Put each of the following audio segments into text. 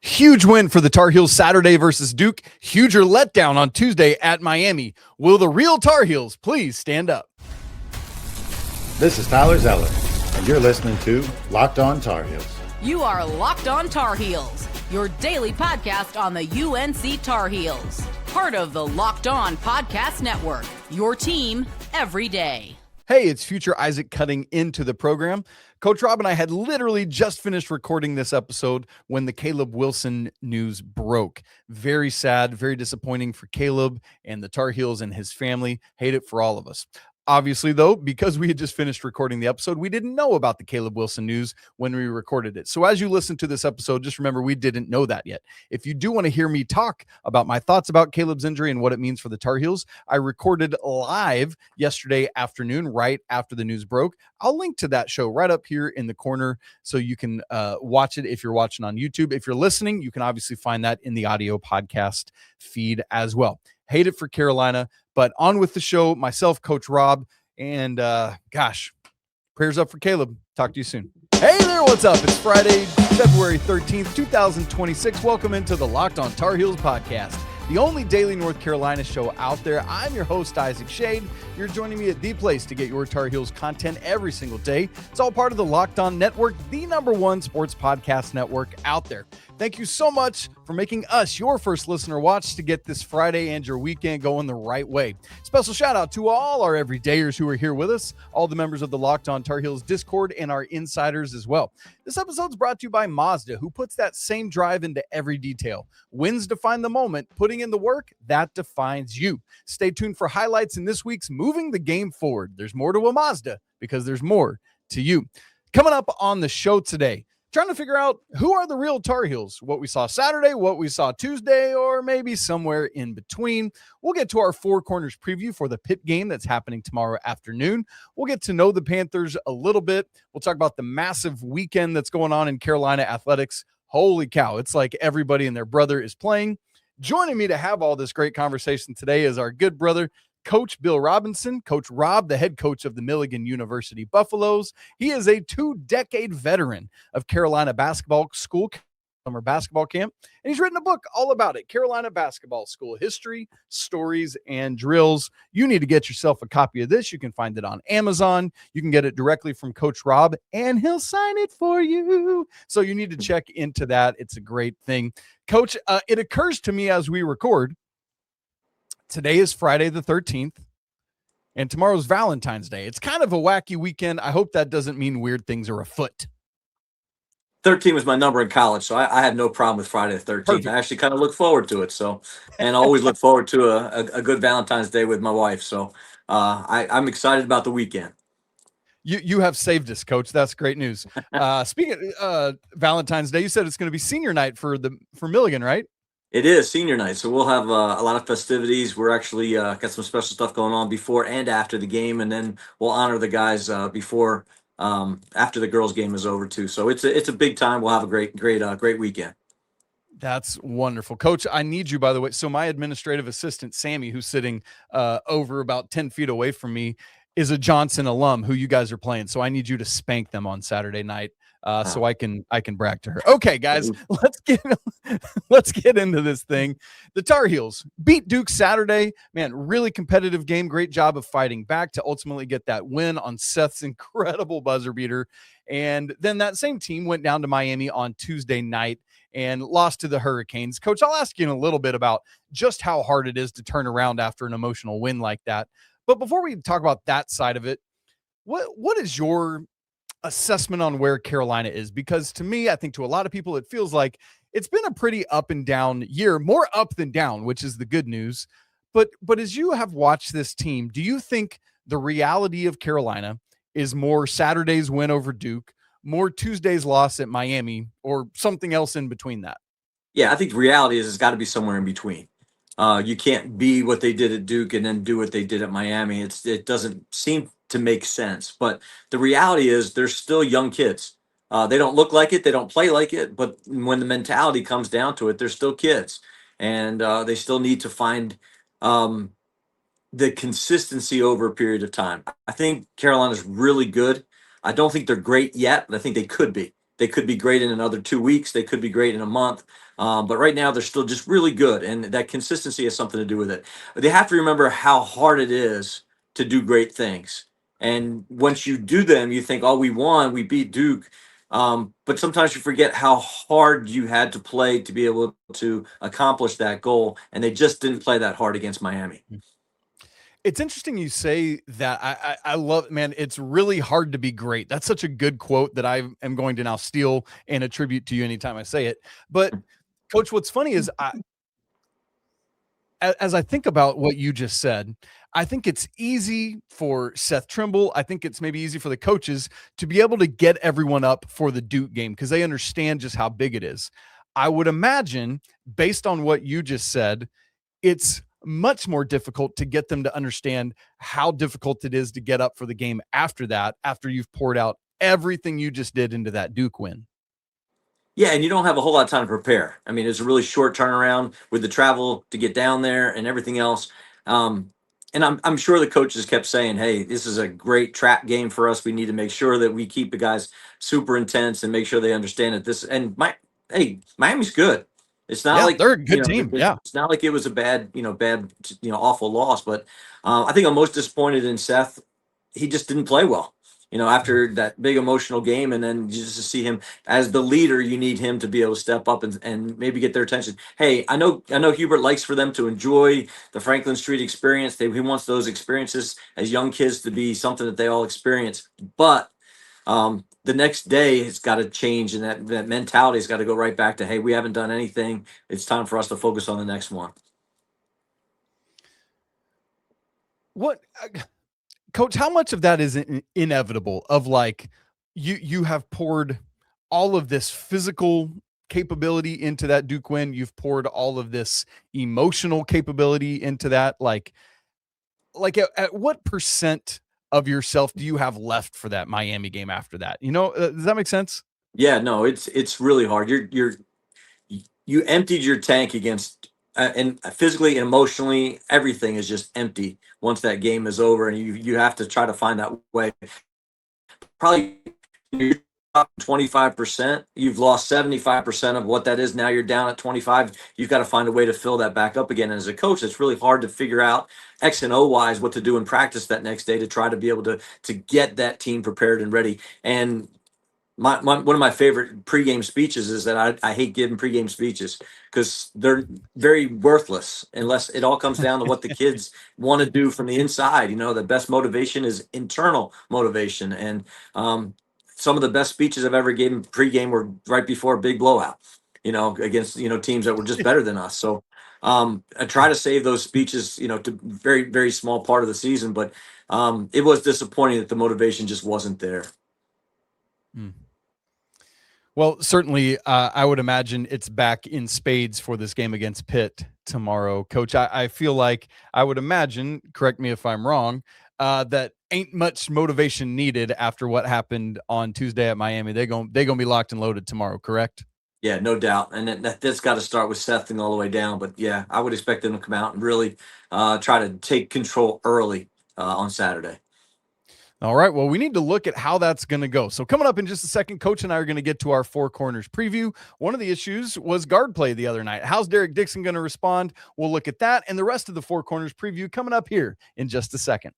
Huge win for the Tar Heels Saturday versus Duke. Huger letdown on Tuesday at Miami. Will the real Tar Heels please stand up? This is Tyler Zeller, and you're listening to Locked On Tar Heels. You are Locked On Tar Heels, your daily podcast on the UNC Tar Heels. Part of the Locked On Podcast Network, your team every day. Hey, it's future Isaac cutting into the program. Coach Rob and I had literally just finished recording this episode when the Caleb Wilson news broke. Very sad, very disappointing for Caleb and the Tar Heels and his family. Hate it for all of us. Obviously, though, because we had just finished recording the episode, we didn't know about the Caleb Wilson news when we recorded it. So as you listen to this episode, just remember we didn't know that yet. If you do want to hear me talk about my thoughts about Caleb's injury and what it means for the Tar Heels, I recorded live yesterday afternoon, right after the news broke. I'll link to that show right up here in the corner so you can watch it if you're watching on YouTube. If you're listening, you can obviously find that in the audio podcast feed as well. Hate it for Carolina, but on with the show, myself, Coach Rob, and gosh, prayers up for Caleb. Talk to you soon. Hey there, what's up? It's Friday, February 13th, 2026. Welcome into the Locked On Tar Heels podcast, the only daily North Carolina show out there. I'm your host, Isaac Schade. You're joining me at the place to get your Tar Heels content every single day. It's all part of the Locked On Network, the #1 sports podcast network out there. Thank you so much for making us your first listener watch to get this Friday and your weekend going the right way. Special shout out to all our everydayers who are here with us, all the members of the Locked On Tar Heels Discord and our insiders as well. This episode's brought to you by Mazda, who puts that same drive into every detail. Wins define the moment, putting in the work, that defines you. Stay tuned for highlights in this week's Moving the Game Forward. There's more to a Mazda because there's more to you. Coming up on the show today, trying to figure out who are the real Tar Heels, what we saw Saturday, what we saw Tuesday, or maybe somewhere in between. We'll get to our Four Corners preview for the Pitt game that's happening tomorrow afternoon. We'll get to know the Panthers a little bit. We'll talk about the massive weekend that's going on in Carolina athletics. Holy cow, it's like everybody and their brother is playing. Joining me to have all this great conversation today is our good brother, Coach Bill Robinson. Coach Rob, the head coach of the Milligan University Buffaloes. He is a 2-decade veteran of Carolina basketball school summer basketball camp, and he's written a book all about it, Carolina Basketball School History, Stories, and Drills. You need to get yourself a copy of this. You can find it on Amazon. You can get it directly from Coach Rob, and he'll sign it for you. So you need to check into that. It's a great thing. Coach, it occurs to me as we record, today is Friday the 13th, and tomorrow's Valentine's Day. It's kind of a wacky weekend. I hope that doesn't mean weird things are afoot. 13 was my number in college, so I had no problem with Friday the 13th. Perfect. I actually kind of look forward to it, and I always look forward to a good Valentine's Day with my wife. So I'm excited about the weekend. You have saved us, Coach. That's great news. Speaking of Valentine's Day, you said it's going to be senior night for Milligan, right? It is senior night, so we'll have a lot of festivities. We're actually got some special stuff going on before and after the game, and then we'll honor the guys before after the girls' game is over too. So it's a big time. We'll have a great weekend. That's wonderful, Coach. I need you, by the way. So my administrative assistant Sammy, who's sitting over about 10 feet away from me, is a Johnson alum who you guys are playing. So I need you to spank them on Saturday night. So I can brag to her. Okay, guys, let's get into this thing. The Tar Heels beat Duke Saturday. Man, really competitive game. Great job of fighting back to ultimately get that win on Seth's incredible buzzer beater. And then that same team went down to Miami on Tuesday night and lost to the Hurricanes. Coach, I'll ask you in a little bit about just how hard it is to turn around after an emotional win like that. But before we talk about that side of it, what is your assessment on where Carolina is? Because to me, I think to a lot of people, it feels like it's been a pretty up and down year, more up than down, which is the good news. But as you have watched this team, do you think the reality of Carolina is more Saturday's win over Duke, more Tuesday's loss at Miami, or something else in between that? Yeah, I think the reality is it's got to be somewhere in between. You can't be what they did at Duke and then do what they did at Miami. It doesn't seem to make sense. But the reality is they're still young kids. They don't look like it. They don't play like it. But when the mentality comes down to it, they're still kids. And they still need to find the consistency over a period of time. I think Carolina's really good. I don't think they're great yet, but I think they could be. They could be great in another 2 weeks. They could be great in a month. But right now they're still just really good, and that consistency has something to do with it. They have to remember how hard it is to do great things. And once you do them, you think, oh, we won, we beat Duke. But sometimes you forget how hard you had to play to be able to accomplish that goal. And they just didn't play that hard against Miami. It's interesting you say that. I love, man, it's really hard to be great. That's such a good quote that I am going to now steal and attribute to you anytime I say it. But Coach, what's funny is as I think about what you just said, I think it's easy for Seth Trimble. I think it's maybe easy for the coaches to be able to get everyone up for the Duke game because they understand just how big it is. I would imagine, based on what you just said, it's much more difficult to get them to understand how difficult it is to get up for the game after that, after you've poured out everything you just did into that Duke win. Yeah, and you don't have a whole lot of time to prepare. I mean, it's a really short turnaround with the travel to get down there and everything else. And I'm sure the coaches kept saying, "Hey, this is a great trap game for us. We need to make sure that we keep the guys super intense and make sure they understand that this." And Miami's good. It's not like they're a good team. It's not like it was a bad, awful loss. But I think I'm most disappointed in Seth. He just didn't play well. After that big emotional game, and then just to see him as the leader, you need him to be able to step up and maybe get their attention. Hey, I know Hubert likes for them to enjoy the Franklin Street experience. He wants those experiences as young kids to be something that they all experience. But the next day it's got to change, and that mentality has got to go right back to, hey, we haven't done anything. It's time for us to focus on the next one. What? Coach, how much of that is inevitable of like you have poured all of this physical capability into that Duke win. You've poured all of this emotional capability into that. Like at what percent of yourself do you have left for that Miami game after that? Does that make sense? Yeah, no, it's really hard. You emptied your tank against and physically and emotionally, everything is just empty once that game is over, and you have to try to find that way. Probably you're up 25%. You've lost 75% of what that is. Now you're down at 25. You've got to find a way to fill that back up again. And as a coach, it's really hard to figure out X and O wise what to do in practice that next day to try to be able to get that team prepared and ready. And one of my favorite pregame speeches is that I hate giving pregame speeches because they're very worthless unless it all comes down to what the kids want to do from the inside. The best motivation is internal motivation. And some of the best speeches I've ever given pregame were right before a big blowout, against, teams that were just better than us. So I try to save those speeches, to very, very small part of the season. But it was disappointing that the motivation just wasn't there. Hmm. Well, certainly, I would imagine it's back in spades for this game against Pitt tomorrow. Coach, I feel like I would imagine, correct me if I'm wrong, that ain't much motivation needed after what happened on Tuesday at Miami. They're gonna be locked and loaded tomorrow, correct? Yeah, no doubt. And that's got to start with Seth and all the way down. But, yeah, I would expect them to come out and really try to take control early on Saturday. All right. Well, we need to look at how that's going to go. So coming up in just a second, Coach and I are going to get to our Four Corners preview. One of the issues was guard play the other night. How's Derek Dixon going to respond? We'll look at that and the rest of the Four Corners preview coming up here in just a second.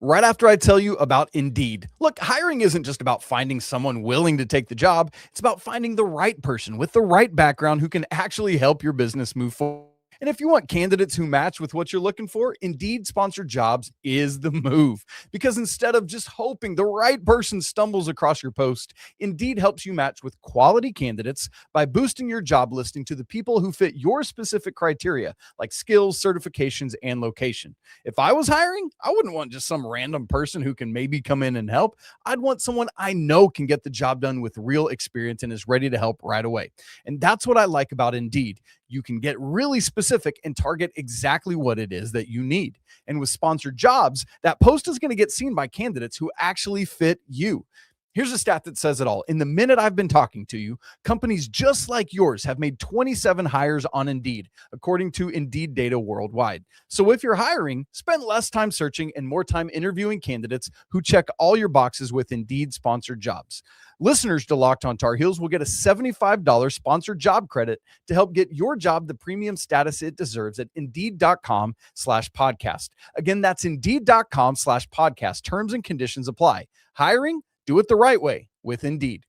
Right after I tell you about Indeed. Look, hiring isn't just about finding someone willing to take the job. It's about finding the right person with the right background who can actually help your business move forward. And if you want candidates who match with what you're looking for, Indeed Sponsored Jobs is the move. Because instead of just hoping the right person stumbles across your post, Indeed helps you match with quality candidates by boosting your job listing to the people who fit your specific criteria, like skills, certifications, and location. If I was hiring, I wouldn't want just some random person who can maybe come in and help. I'd want someone I know can get the job done with real experience and is ready to help right away. And that's what I like about Indeed. You can get really specific and target exactly what it is that you need. And with Sponsored Jobs, that post is going to get seen by candidates who actually fit you. Here's a stat that says it all. In the minute I've been talking to you, companies just like yours have made 27 hires on Indeed, according to Indeed data worldwide. So if you're hiring, spend less time searching and more time interviewing candidates who check all your boxes with Indeed Sponsored Jobs. Listeners to Locked On Tar Heels will get a $75 sponsored job credit to help get your job the premium status it deserves at Indeed.com/podcast. Again, that's Indeed.com/podcast. Terms and conditions apply. Hiring? Do it the right way with Indeed.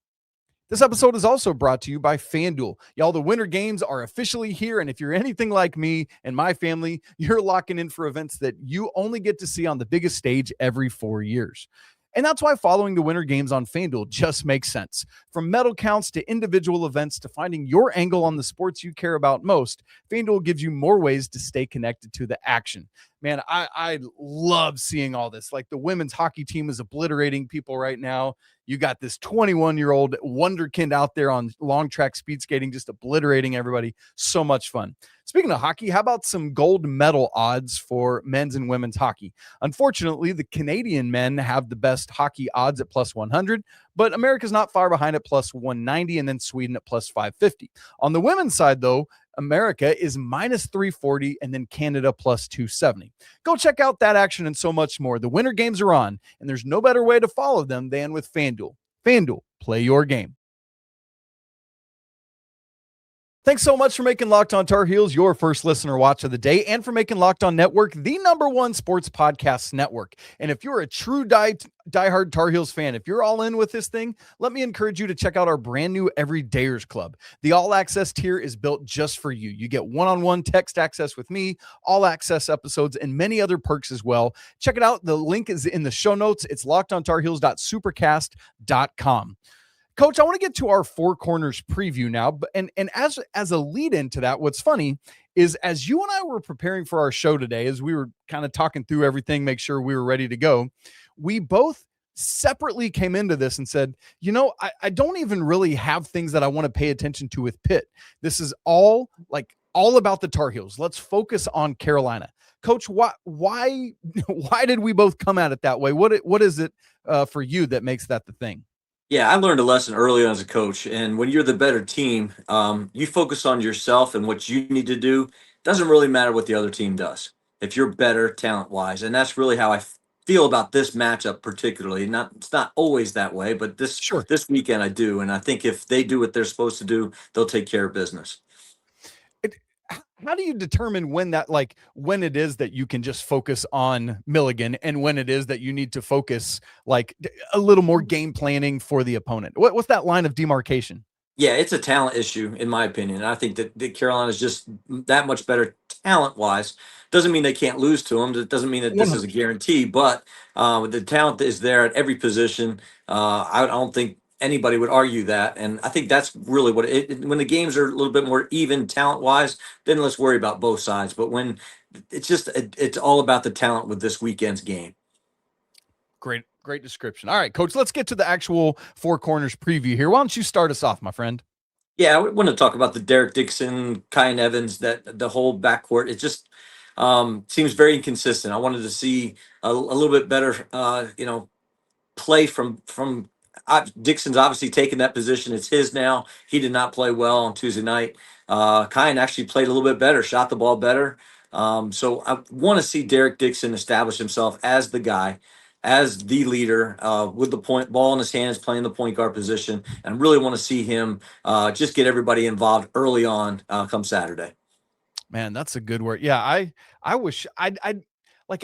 This episode is also brought to you by FanDuel. Y'all, the winter games are officially here, and if you're anything like me and my family, you're locking in for events that you only get to see on the biggest stage every 4 years. And that's why following the winter games on FanDuel just makes sense. From medal counts to individual events to finding your angle on the sports you care about most, FanDuel gives you more ways to stay connected to the action. Man, I love seeing all this. Like, the women's hockey team is obliterating people right now. You got this 21-year-old wonderkind out there on long track speed skating, just obliterating everybody. So much fun. Speaking of hockey, how about some gold medal odds for men's and women's hockey? Unfortunately, the Canadian men have the best hockey odds at plus 100, but America's not far behind at plus 190, and then Sweden at plus 550. On the women's side, though, America is minus 340, and then Canada plus 270. Go check out that action and so much more. The winter games are on, and there's no better way to follow them than with FanDuel. FanDuel, play your game. Thanks so much for making Locked On Tar Heels your first listener watch of the day, and for making Locked On Network the #1 sports podcast network. And if you're a true diehard Tar Heels fan, if you're all in with this thing, let me encourage you to check out our brand new Everydayers Club. The All Access tier is built just for you. You get one-on-one text access with me, all access episodes, and many other perks as well. Check it out. The link is in the show notes. It's lockedontarheels.supercast.com. Coach, I want to get to our Four Corners preview now, and as a lead into that, what's funny is, as you and I were preparing for our show today, as we were kind of talking through everything, make sure we were ready to go, we both separately came into this and said, I don't even really have things that I want to pay attention to with Pitt. This is all about the Tar Heels. Let's focus on Carolina. Coach, why did we both come at it that way? What is it for you that makes that the thing? Yeah, I learned a lesson early on as a coach. And when you're the better team, you focus on yourself and what you need to do. Doesn't really matter what the other team does if you're better talent-wise. And that's really how I feel about this matchup particularly. It's not always that way, but this weekend I do. And I think if they do what they're supposed to do, they'll take care of business. How do you determine when it is that you can just focus on Milligan and when it is that you need to focus like a little more game planning for the opponent? What's that line of demarcation? Yeah, it's a talent issue, in my opinion. I think that Carolina is just that much better talent-wise. Doesn't mean they can't lose to them. It doesn't mean that this is a guarantee, but the talent is there at every position. I don't think anybody would argue that, and I think that's really what when the games are a little bit more even talent-wise, then let's worry about both sides. But when it's all about the talent with this weekend's game. Great description. All right, Coach, let's get to the actual Four Corners preview here. Why don't you start us off, my friend? Yeah, I want to talk about the Derek Dixon, Kyan Evans, that the whole backcourt. It just seems very inconsistent. I wanted to see a little bit better, play from Dixon's obviously taken that position. It's his now. He did not play well on Tuesday night. Kyan actually played a little bit better, shot the ball better. So I want to see Derek Dixon establish himself as the guy, as the leader, with the ball in his hands, playing the point guard position, and really want to see him just get everybody involved early on come Saturday. Man, that's a good word. Yeah, I wish I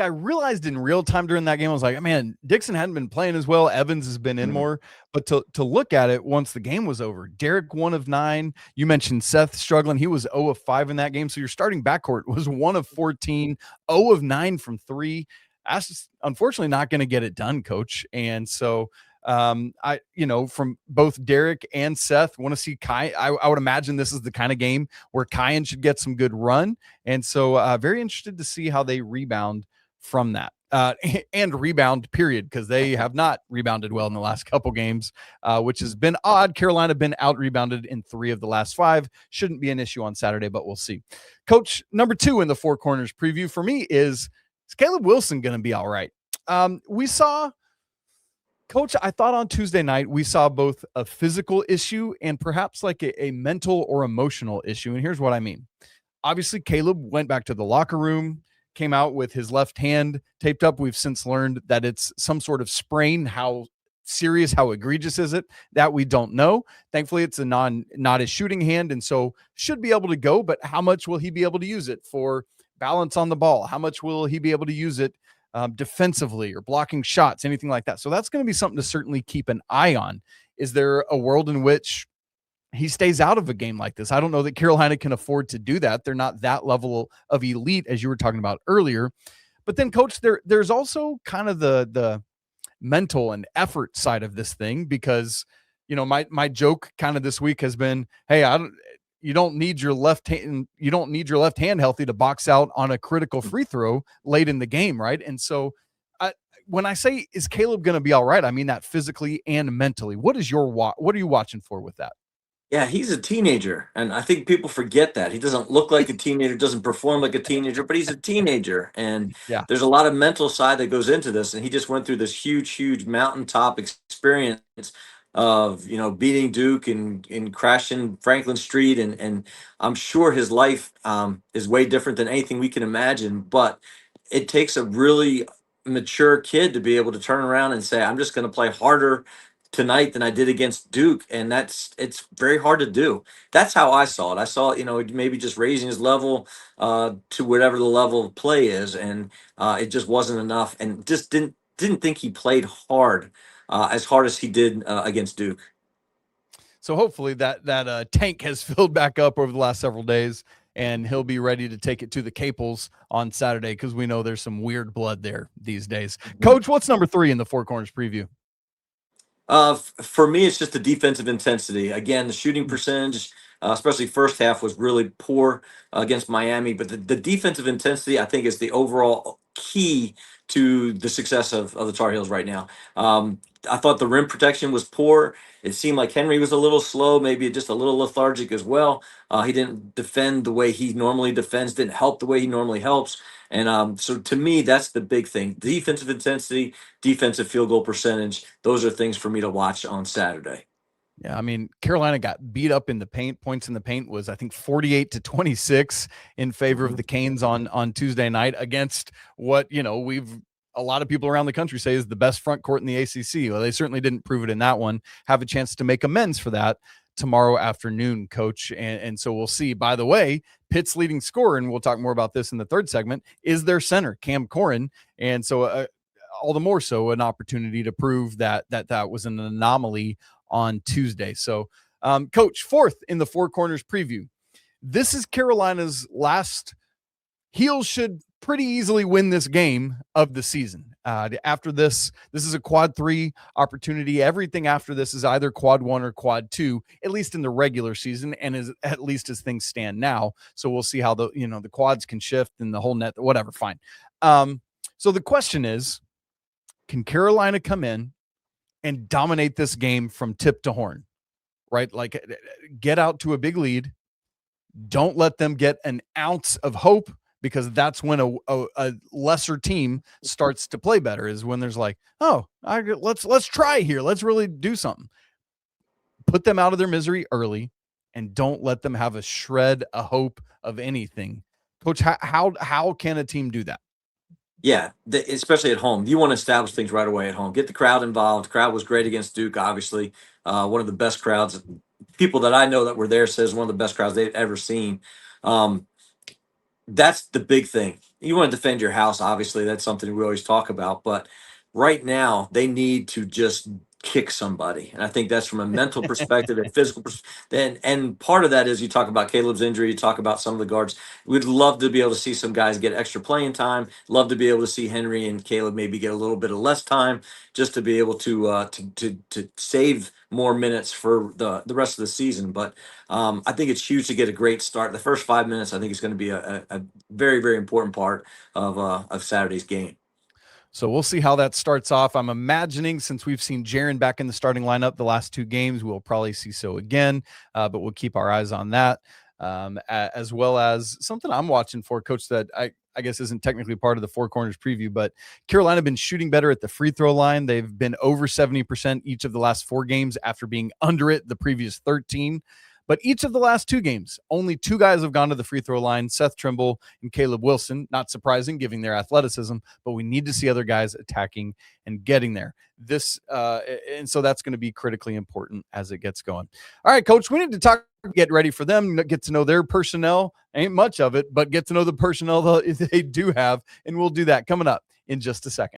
realized in real time during that game, I was like, man, Dixon hadn't been playing as well. Evans has been in more, but to look at it once the game was over, Derek 1 of 9. You mentioned Seth struggling. He was 0 of 5 in that game. So your starting backcourt was 1 of 14, 0 of 9 from 3. That's just unfortunately not going to get it done, Coach. And so from both Derek and Seth, want to see Kyan. I would imagine this is the kind of game where Kyan should get some good run. And so very interested to see how they rebound from that and rebound period, because they have not rebounded well in the last couple games, which has been odd. Carolina been out rebounded in 3 of the last 5. Shouldn't be an issue on Saturday, but we'll see. Coach, number 2 in the Four Corners preview for me is Caleb Wilson going to be all right? We saw, Coach, I thought on Tuesday night, we saw both a physical issue and perhaps like a mental or emotional issue. And here's what I mean. Obviously, Caleb went back to the locker room, came out with his left hand taped up. We've since learned that it's some sort of sprain. How serious? How egregious is it? That we don't know. Thankfully, it's not a shooting hand, and so should be able to go. But how much will he be able to use it for balance on the ball? How much will he be able to use it defensively or blocking shots, anything like that? So that's going to be something to certainly keep an eye on. Is there a world in which he stays out of a game like this? I don't know that Carolina can afford to do that. They're not that level of elite, as you were talking about earlier. But then, Coach, there's also kind of the mental and effort side of this thing, because, my joke kind of this week has been, hey, you don't need your left hand healthy to box out on a critical free throw late in the game, right? And so when I say, is Caleb going to be all right, I mean that physically and mentally. What are you watching for with that? Yeah, he's a teenager, and I think people forget that. He doesn't look like a teenager, doesn't perform like a teenager, but he's a teenager, and Yeah. there's a lot of mental side that goes into this, and he just went through this huge mountaintop experience of, beating Duke and crashing Franklin Street, and I'm sure his life is way different than anything we can imagine, but it takes a really mature kid to be able to turn around and say, I'm just going to play harder tonight than I did against Duke, and it's very hard to do. That's how I saw it. I saw it, maybe just raising his level to whatever the level of play is, and it just wasn't enough, and just didn't think he played as hard as he did against Duke. So hopefully that tank has filled back up over the last several days, and he'll be ready to take it to the Capels on Saturday, because we know there's some weird blood there these days. Coach, what's number 3 in the Four Corners preview? For me, it's just the defensive intensity. Again, the shooting percentage, especially first half, was really poor against Miami. But the defensive intensity, I think, is the overall key to the success of the Tar Heels right now. I thought the rim protection was poor. It seemed like Henri was a little slow, maybe just a little lethargic as well. He didn't defend the way he normally defends, didn't help the way he normally helps. And so to me, that's the big thing. Defensive intensity, defensive field goal percentage. Those are things for me to watch on Saturday. Yeah, I mean, Carolina got beat up in the paint. Points in the paint was, I think, 48-26 in favor of the Canes on Tuesday night, against what, a lot of people around the country say is the best front court in the ACC. Well, they certainly didn't prove it in that one. Have a chance to make amends for that tomorrow afternoon, Coach. And so we'll see. By the way, Pitt's leading scorer, and we'll talk more about this in the third segment, is their center, Cam Corrin. And so all the more so an opportunity to prove that was an anomaly on Tuesday. So, Coach, 4th in the Four Corners preview. This is Carolina's last. Heels should pretty easily win this game of the season. After this is a quad 3 opportunity. Everything after this is either quad 1 or quad 2, at least in the regular season, and at least as things stand now. So we'll see how the quads can shift and the whole net, whatever. Fine. So the question is, can Carolina come in and dominate this game from tip to horn, right? Like, get out to a big lead. Don't let them get an ounce of hope, because that's when a lesser team starts to play better, is when there's like, let's try here. Let's really do something. Put them out of their misery early, and don't let them have a shred of hope of anything. Coach, how can a team do that? Yeah, especially at home. You want to establish things right away at home. Get the crowd involved. Crowd was great against Duke, obviously. One of the best crowds. People that I know that were there says one of the best crowds they've ever seen. That's the big thing. You want to defend your house, obviously. That's something we always talk about. But right now, they need to just kick somebody. And I think that's from a mental perspective and physical perspective. And part of that is, you talk about Caleb's injury, you talk about some of the guards. We'd love to be able to see some guys get extra playing time. Love to be able to see Henri and Caleb maybe get a little bit of less time, just to be able to save more minutes for the rest of the season. But I think it's huge to get a great start. The first 5 minutes, I think, is going to be a very, very important part of Saturday's game. So we'll see how that starts off. I'm imagining, since we've seen Jarin back in the starting lineup the last 2 games, we'll probably see so again, but we'll keep our eyes on that, as well as something I'm watching for, Coach, that I guess isn't technically part of the Four Corners preview, but Carolina have been shooting better at the free throw line. They've been over 70% each of the last 4 games after being under it the previous 13. But each of the last 2 games, only 2 guys have gone to the free throw line, Seth Trimble and Caleb Wilson. Not surprising given their athleticism, but we need to see other guys attacking and getting there. And so that's going to be critically important as it gets going. All right, Coach, we need to get ready for them, get to know their personnel. Ain't much of it, but get to know the personnel that they do have, and we'll do that coming up in just a second.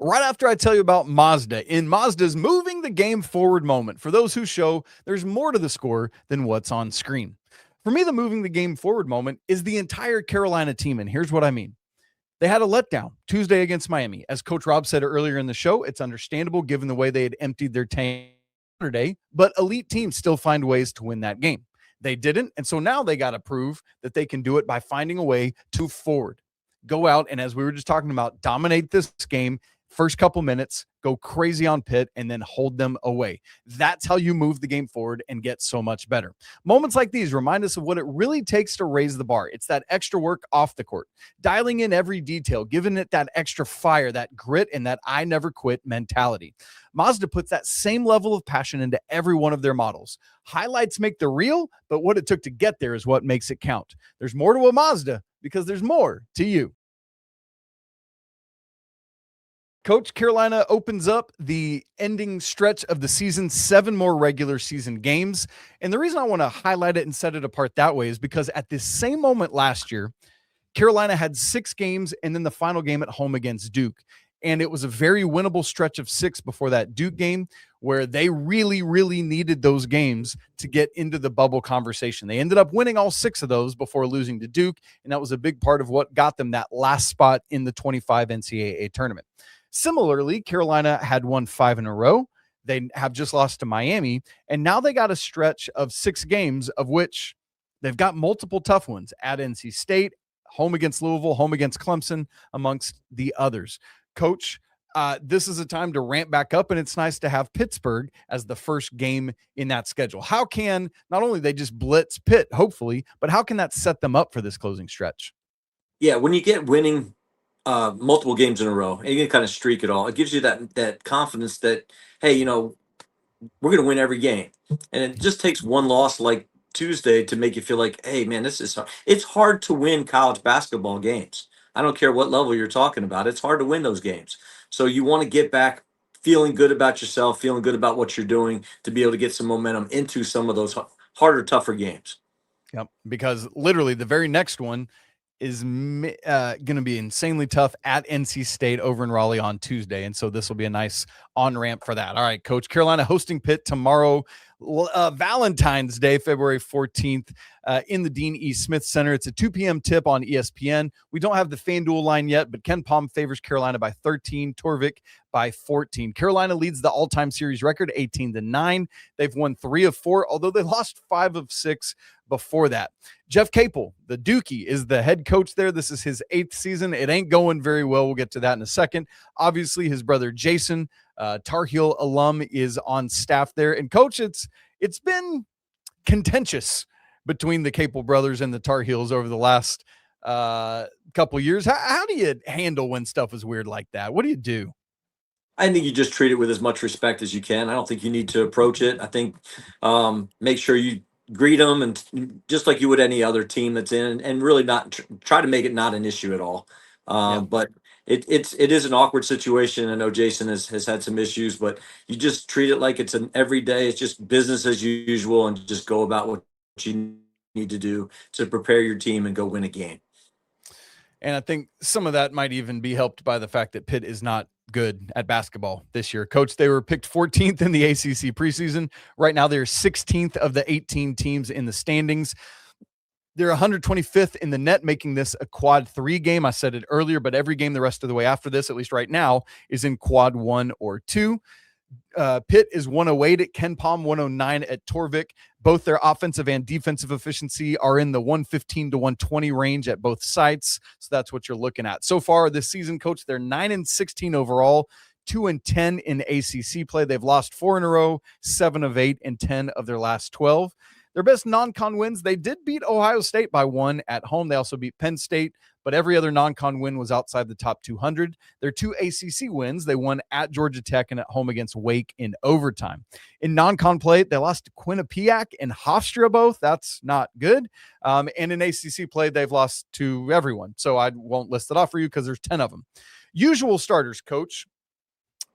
Right after I tell you about Mazda, in Mazda's moving the game forward moment, for those who show there's more to the score than what's on screen. For me, the moving the game forward moment is the entire Carolina team, and here's what I mean. They had a letdown Tuesday against Miami. As Coach Rob said earlier in the show, it's understandable given the way they had emptied their tank Saturday, but elite teams still find ways to win that game. They didn't, and so now they got to prove that they can do it by finding a way to forward. Go out, and as we were just talking about, dominate this game. First couple minutes, go crazy on Pitt, and then hold them away. That's how you move the game forward and get so much better. Moments like these remind us of what it really takes to raise the bar. It's that extra work off the court, dialing in every detail, giving it that extra fire, that grit, and that I never quit mentality. Mazda puts that same level of passion into every one of their models. Highlights make the reel, but what it took to get there is what makes it count. There's more to a Mazda because there's more to you. Coach, Carolina opens up the ending stretch of the season, 7 more regular season games. And the reason I want to highlight it and set it apart that way is because at this same moment last year, Carolina had 6 games and then the final game at home against Duke. And it was a very winnable stretch of 6 before that Duke game where they really, really needed those games to get into the bubble conversation. They ended up winning all 6 of those before losing to Duke. And that was a big part of what got them that last spot in the 25 NCAA tournament. Similarly, Carolina had won 5 in a row. They have just lost to Miami, and now they got a stretch of 6 games, of which they've got multiple tough ones at NC State, home against Louisville, home against Clemson, amongst the others. Coach, this is a time to ramp back up, and it's nice to have Pittsburgh as the first game in that schedule. How can not only they just blitz Pitt, hopefully, but how can that set them up for this closing stretch? Yeah, when you get winning multiple games in a row, and you can kind of streak it all, it gives you that confidence that, hey, we're going to win every game. And it just takes one loss like Tuesday to make you feel like, hey, man, this is hard. It's hard to win college basketball games. I don't care what level you're talking about. It's hard to win those games. So you want to get back feeling good about yourself, feeling good about what you're doing to be able to get some momentum into some of those harder, tougher games. Yep, because literally the very next one is going to be insanely tough at NC State over in Raleigh on Tuesday. And so this will be a nice on-ramp for that. All right, Coach, Carolina hosting Pitt tomorrow, Valentine's Day, February 14th, in the Dean E. Smith Center. It's a 2 p.m. tip on ESPN. We don't have the FanDuel line yet, but Ken Palm favors Carolina by 13, Torvik by 14. Carolina leads the all-time series record, 18-9. They've won 3 of 4, although they lost 5 of 6 before that. Jeff Capel, the Dookie, is the head coach there. This is his 8th season. It ain't going very well. We'll get to that in a second. Obviously, his brother Jason, Tar Heel alum, is on staff there. And Coach, it's been contentious between the Capel brothers and the Tar Heels over the last couple years. How do you handle when stuff is weird like that? What do you do? I think you just treat it with as much respect as you can. I don't think you need to approach it. I think make sure you greet them and just like you would any other team that's in, and really not try to make it not an issue at all. But it is an awkward situation. I know Jason has had some issues, but you just treat it like it's an everyday. It's just business as usual, and just go about what you need to do to prepare your team and go win a game. And I think some of that might even be helped by the fact that Pitt is not good at basketball this year. Coach, they were picked 14th in the ACC preseason. Right now, they're 16th of the 18 teams in the standings. They're 125th in the net, making this a quad 3 game. I said it earlier, but every game the rest of the way after this, at least right now, is in quad 1 or 2. Pitt is 108 at Ken Palm, 109 at Torvik. Both their offensive and defensive efficiency are in the 115 to 120 range at both sites. So that's what you're looking at. So far this season, Coach, they're 9-16 overall, 2-10 in ACC play. They've lost 4 in a row, 7 of 8, and 10 of their last 12. Their best non-con wins, they did beat Ohio State by 1 at home. They also beat Penn State, but every other non-con win was outside the top 200. Their 2 ACC wins, they won at Georgia Tech and at home against Wake in overtime. In non-con play, they lost to Quinnipiac and Hofstra both. That's not good. And in ACC play, they've lost to everyone. So I won't list it off for you because there's 10 of them. Usual starters, Coach.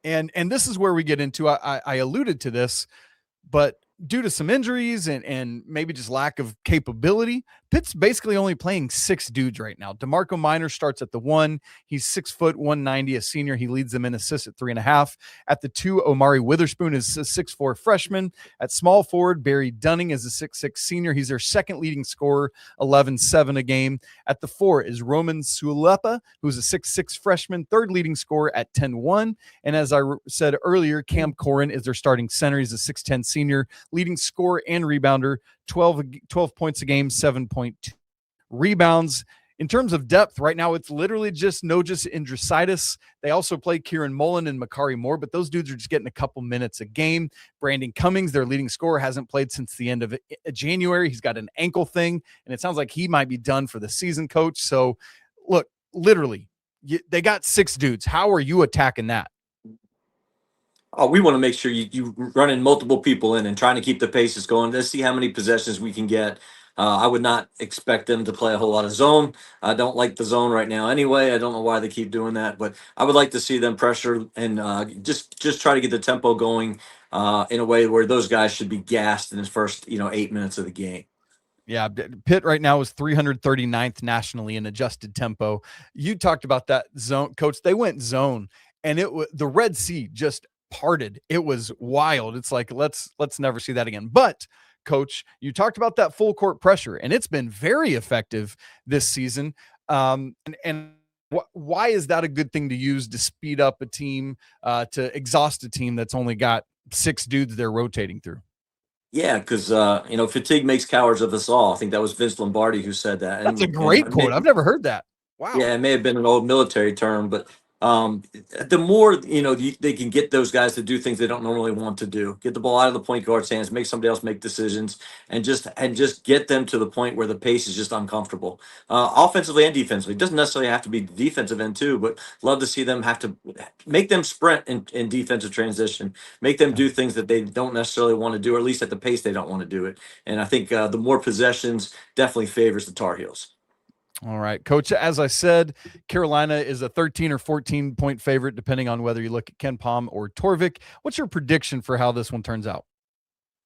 And this is where we get into, I alluded to this, but due to some injuries and maybe just lack of capability, Pitt's basically only playing 6 dudes right now. DeMarco Minor starts at the 1. He's 6 foot 190, a senior. He leads them in assists at 3.5. At the 2, Omari Witherspoon is a 6'4" freshman. At small forward, Barry Dunning is a 6'6" senior. He's their second leading scorer, 11-7 a game. At the 4 is Roman Sulepa, who's a 6'6" freshman, third leading scorer at 10-1. And as I said earlier, Cam Corrin is their starting center. He's a 6'10" senior, leading scorer and rebounder, 12 points a game, 7.2 rebounds. In terms of depth, right now it's literally just Nojas Indrisitis. They also play Kieran Mullen and Makari Moore, but those dudes are just getting a couple minutes a game. Brandon Cummings, their leading scorer, hasn't played since the end of January. He's got an ankle thing, and it sounds like he might be done for the season, Coach. So, look, literally, they got 6 dudes. How are you attacking that? Oh, we want to make sure you running multiple people in and trying to keep the paces going. Let's see how many possessions we can get. I would not expect them to play a whole lot of zone. I don't like the zone right now anyway. I don't know why they keep doing that, but I would like to see them pressure and just try to get the tempo going in a way where those guys should be gassed in the first 8 minutes of the game. Yeah, Pitt right now is 339th nationally in adjusted tempo. You talked about that zone, Coach. They went zone, and it was the Red Sea just parted. It was wild. It's like let's never see that again. But Coach, you talked about that full court pressure, and it's been very effective this season. And why is that a good thing to use to speed up a team, to exhaust a team that's only got 6 dudes they're rotating through? Yeah, because fatigue makes cowards of us all. I think that was Vince Lombardi who said that. That's a great quote. I've never heard that. Wow. Yeah, it may have been an old military term, but the more they can get those guys to do things they don't normally want to do, get the ball out of the point guard's hands, make somebody else make decisions, and just get them to the point where the pace is just uncomfortable, offensively and defensively. It doesn't necessarily have to be the defensive end too, but love to see them have to make them sprint in defensive transition, make them do things that they don't necessarily want to do, or at least at the pace they don't want to do it. And I think the more possessions definitely favors the Tar Heels. All right, Coach, as I said, Carolina is a 13 or 14-point favorite, depending on whether you look at Ken Pom or Torvik. What's your prediction for how this one turns out?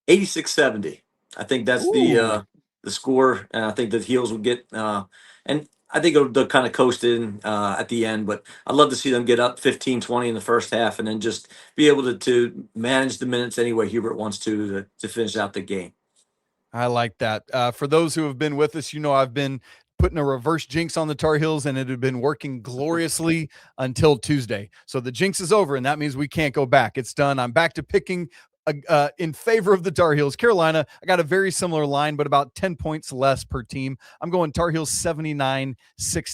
86-70. I think that's the score, and I think the Heels will get and I think they'll kind of coast in at the end, but I'd love to see them get up 15-20 in the first half and then just be able to manage the minutes any way Hubert wants to finish out the game. I like that. For those who have been with us, I've been putting a reverse jinx on the Tar Heels, and it had been working gloriously until Tuesday. So the jinx is over, and that means we can't go back. It's done. I'm back to picking in favor of the Tar Heels. Carolina, I got a very similar line, but about 10 points less per team. I'm going Tar Heels 79-60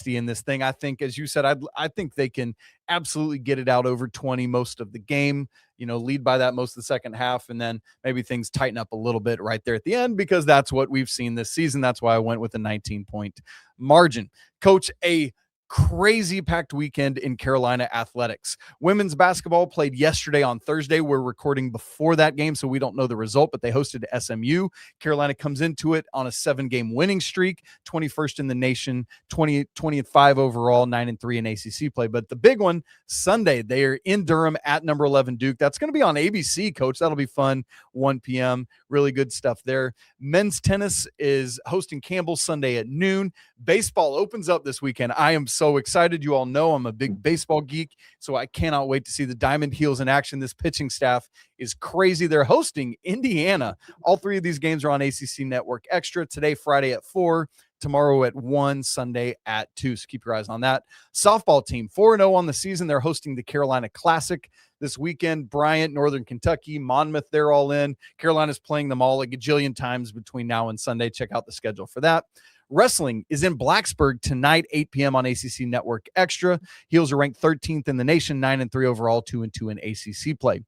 in this thing. I think, as you said, I think they can absolutely get it out over 20 most of the game, lead by that most of the second half, and then maybe things tighten up a little bit right there at the end, because that's what we've seen this season. That's why I went with a 19-point margin. Coach, a crazy packed weekend in Carolina athletics. Women's basketball played yesterday on Thursday. We're recording before that game, so we don't know the result, but they hosted SMU. Carolina comes into it on a 7-game winning streak, 21st in the nation, 20-5 overall, 9-3 in ACC play. But the big one, Sunday, they are in Durham at number 11 Duke. That's going to be on ABC, Coach. That'll be fun, 1 p.m. Really good stuff there. Men's tennis is hosting Campbell Sunday at noon. Baseball opens up this weekend. I am so excited. You all know I'm a big baseball geek, so I cannot wait to see the Diamond Heels in action. This pitching staff is crazy. They're hosting Indiana. All 3 of these games are on ACC Network Extra. Today, Friday at 4, tomorrow at 1, Sunday at 2. So keep your eyes on that. Softball team, 4-0 on the season. They're hosting the Carolina Classic this weekend. Bryant, Northern Kentucky, Monmouth, they're all in. Carolina's playing them all a gajillion times between now and Sunday. Check out the schedule for that. Wrestling is in Blacksburg tonight, 8 p.m. on ACC Network Extra. Heels are ranked 13th in the nation, 9-3 overall, 2-2 in ACC play.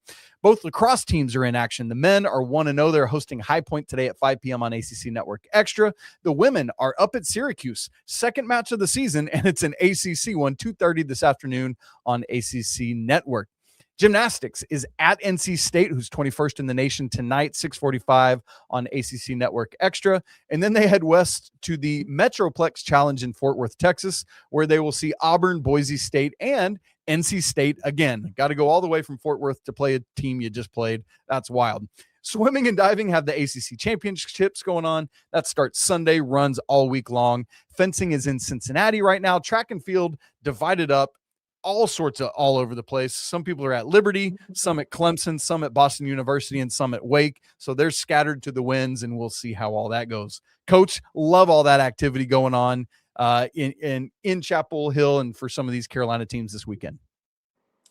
Both lacrosse teams are in action. The men are 1-0. They're hosting High Point today at 5 p.m. on ACC Network Extra. The women are up at Syracuse, second match of the season, and it's an ACC one, 2:30 this afternoon on ACC Network. Gymnastics is at NC State, who's 21st in the nation tonight, 6:45 on ACC Network Extra. And then they head west to the Metroplex Challenge in Fort Worth, Texas, where they will see Auburn, Boise State, and NC State again. Got to go all the way from Fort Worth to play a team you just played. That's wild. Swimming and diving have the ACC championships going on. That starts Sunday, runs all week long. Fencing is in Cincinnati right now. Track and field divided up. All sorts of all over the place. Some people are at Liberty, some at Clemson, some at Boston University, and some at Wake. So they're scattered to the winds, and we'll see how all that goes. Coach, love all that activity going on in Chapel Hill and for some of these Carolina teams this weekend.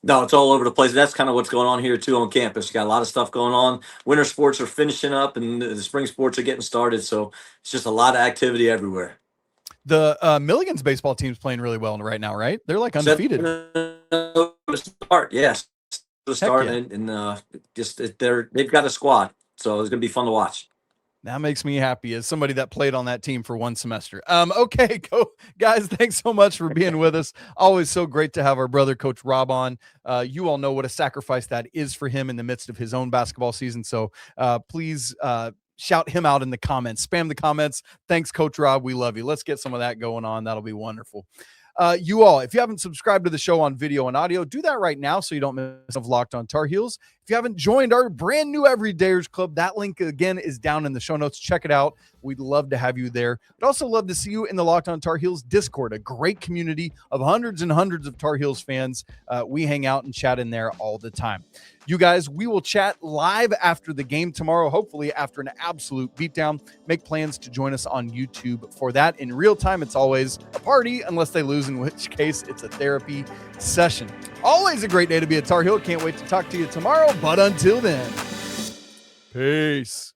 No, it's all over the place. That's kind of what's going on here too on campus. You got a lot of stuff going on. Winter sports are finishing up, and the spring sports are getting started. So it's just a lot of activity everywhere. The Milligan's baseball team's playing really well right now, right? They're like undefeated. Start, yes. To start, yeah. and they've got a squad, so it's gonna be fun to watch. That makes me happy as somebody that played on that team for one semester. Okay, guys, thanks so much for being with us. Always so great to have our brother, Coach Rob, on. You all know what a sacrifice that is for him in the midst of his own basketball season. So please shout him out in the comments. Spam the comments. Thanks, Coach Rob. We love you. Let's get some of that going on. That'll be wonderful. You all, if you haven't subscribed to the show on video and audio, do that right now so you don't miss of Locked On Tar Heels. If you haven't joined our brand new Everydayers Club, that link again is down in the show notes. Check it out. We'd love to have you there. I'd also love to see you in the Locked On Tar Heels Discord, a great community of hundreds and hundreds of Tar Heels fans. We hang out and chat in there all the time. You guys, we will chat live after the game tomorrow, hopefully after an absolute beatdown. Make plans to join us on YouTube for that. In real time, it's always a party, unless they lose, in which case it's a therapy session. Always a great day to be a Tar Heel. Can't wait to talk to you tomorrow, but until then, peace.